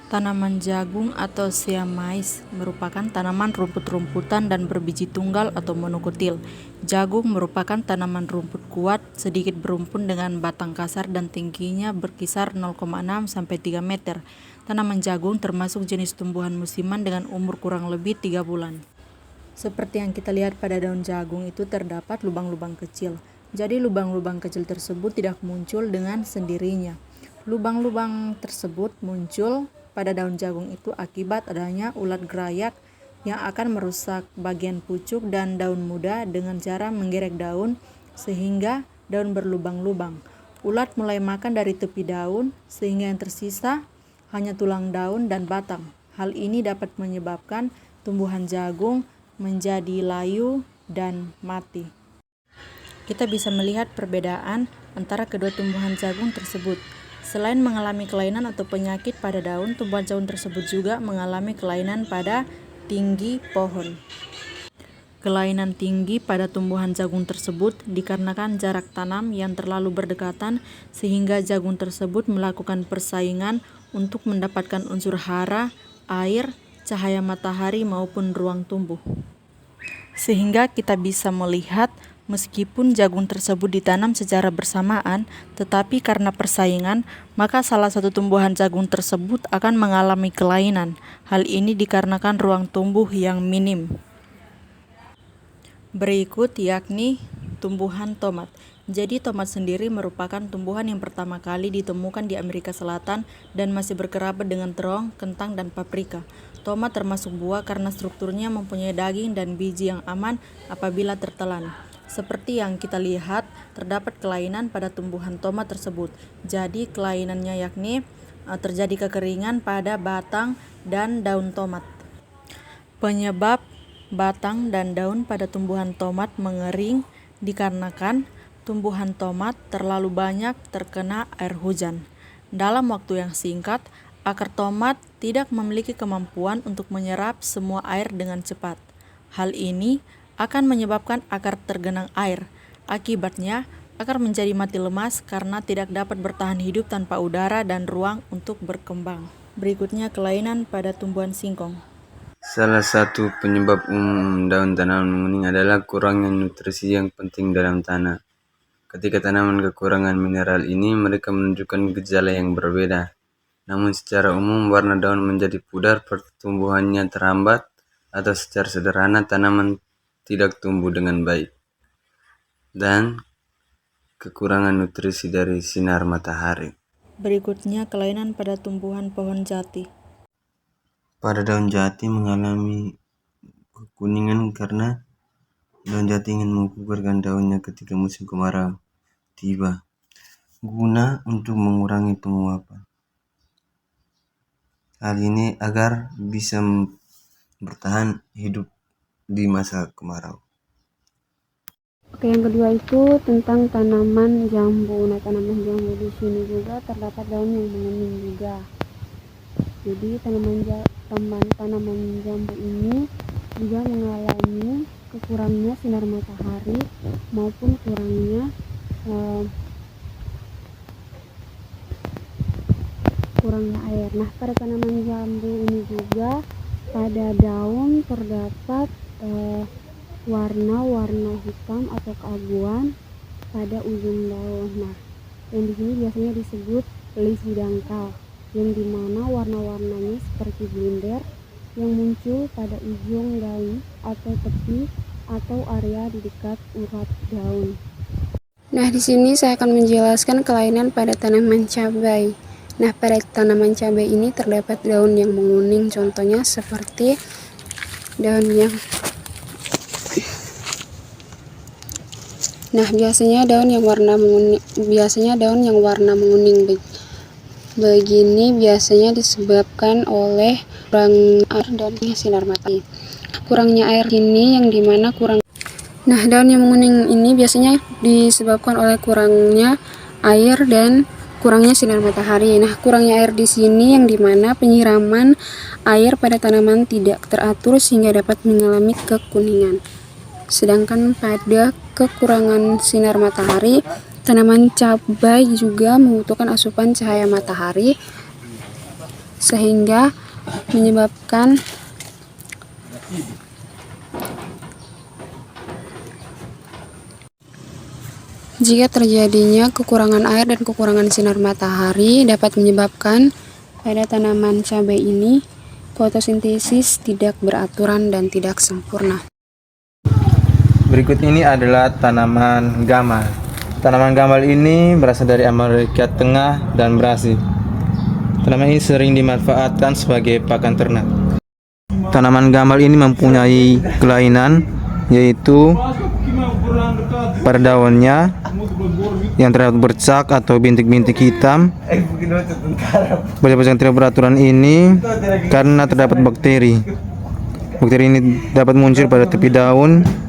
Tanaman jagung atau siamais merupakan tanaman rumput-rumputan dan berbiji tunggal atau monokotil. Jagung merupakan tanaman rumput kuat, sedikit berumpun dengan batang kasar dan tingginya berkisar 0,6 sampai 3 meter. Tanaman jagung termasuk jenis tumbuhan musiman dengan umur kurang lebih 3 bulan. Seperti yang kita lihat pada daun jagung itu terdapat lubang-lubang kecil. Jadi lubang-lubang kecil tersebut tidak muncul dengan sendirinya. Lubang-lubang tersebut muncul pada daun jagung itu akibat adanya ulat gerayak yang akan merusak bagian pucuk dan daun muda dengan cara menggerek daun sehingga daun berlubang-lubang. Ulat mulai makan dari tepi daun sehingga yang tersisa hanya tulang daun dan batang. Hal ini dapat menyebabkan tumbuhan jagung menjadi layu dan mati. Kita bisa melihat perbedaan antara kedua tumbuhan jagung tersebut. Selain mengalami kelainan atau penyakit pada daun, tumbuhan jagung tersebut juga mengalami kelainan pada tinggi pohon. Kelainan tinggi pada tumbuhan jagung tersebut dikarenakan jarak tanam yang terlalu berdekatan sehingga jagung tersebut melakukan persaingan untuk mendapatkan unsur hara, air, cahaya matahari maupun ruang tumbuh. Sehingga kita bisa melihat meskipun jagung tersebut ditanam secara bersamaan, tetapi karena persaingan, maka salah satu tumbuhan jagung tersebut akan mengalami kelainan. Hal ini dikarenakan ruang tumbuh yang minim. Berikut yakni tumbuhan tomat. Jadi tomat sendiri merupakan tumbuhan yang pertama kali ditemukan di Amerika Selatan dan masih berkerabat dengan terong, kentang, dan paprika. Tomat termasuk buah karena strukturnya mempunyai daging dan biji yang aman apabila tertelan. Seperti yang kita lihat, terdapat kelainan pada tumbuhan tomat tersebut. Jadi kelainannya yakni terjadi kekeringan pada batang dan daun tomat. Penyebab batang dan daun pada tumbuhan tomat mengering dikarenakan tumbuhan tomat terlalu banyak terkena air hujan. Dalam waktu yang singkat, akar tomat tidak memiliki kemampuan untuk menyerap semua air dengan cepat. Hal ini akan menyebabkan akar tergenang air. Akibatnya, akar menjadi mati lemas karena tidak dapat bertahan hidup tanpa udara dan ruang untuk berkembang. Berikutnya kelainan pada tumbuhan singkong. Salah satu penyebab umum daun tanaman menguning adalah kurangnya nutrisi yang penting dalam tanah. Ketika tanaman kekurangan mineral ini, mereka menunjukkan gejala yang berbeda. Namun secara umum warna daun menjadi pudar, pertumbuhannya terhambat, atau secara sederhana tanaman tidak tumbuh dengan baik. Dan kekurangan nutrisi dari sinar matahari. Berikutnya kelainan pada tumbuhan pohon jati. Pada daun jati mengalami kekuningan karena daun jati ingin menggugurkan daunnya ketika musim kemarau tiba, guna untuk mengurangi penguapan. Hal ini agar bisa bertahan hidup di masa kemarau. Oke, yang kedua itu tentang tanaman jambu. Nah, tanaman jambu di sini juga terdapat daun yang menguning juga. Jadi tanaman jambu ini juga mengalami kekurangnya sinar matahari maupun kurangnya air. Nah, pada tanaman jambu ini juga pada daun terdapat warna hitam atau keabuan pada ujung daun. Nah, yang di sini biasanya disebut lisi dangkal, yang dimana warna-warnanya seperti blunder yang muncul pada ujung daun atau tepi atau area di dekat urat daun. Nah, di sini saya akan menjelaskan kelainan pada tanaman cabai. Nah, pada tanaman cabai ini terdapat daun yang menguning, contohnya seperti daun yang biasanya daun yang warna menguning begini biasanya disebabkan oleh kurang air dan sinar matahari. Kurangnya air ini yang dimana daun yang menguning ini biasanya disebabkan oleh kurangnya air dan kurangnya sinar matahari. Nah, kurangnya air di sini yang dimana penyiraman air pada tanaman tidak teratur sehingga dapat mengalami kekuningan. Sedangkan pada kekurangan sinar matahari, tanaman cabai juga membutuhkan asupan cahaya matahari sehingga menyebabkan jika terjadinya kekurangan air dan kekurangan sinar matahari dapat menyebabkan pada tanaman cabai ini fotosintesis tidak beraturan dan tidak sempurna. Berikut ini adalah tanaman gamal. Tanaman gamal ini berasal dari Amerika Tengah dan Brasil. Tanaman ini sering dimanfaatkan sebagai pakan ternak. Tanaman gamal ini mempunyai kelainan, yaitu pada daunnya yang terdapat bercak atau bintik-bintik hitam. Bercak yang tidak beraturan ini karena terdapat bakteri. Bakteri ini dapat muncul pada tepi daun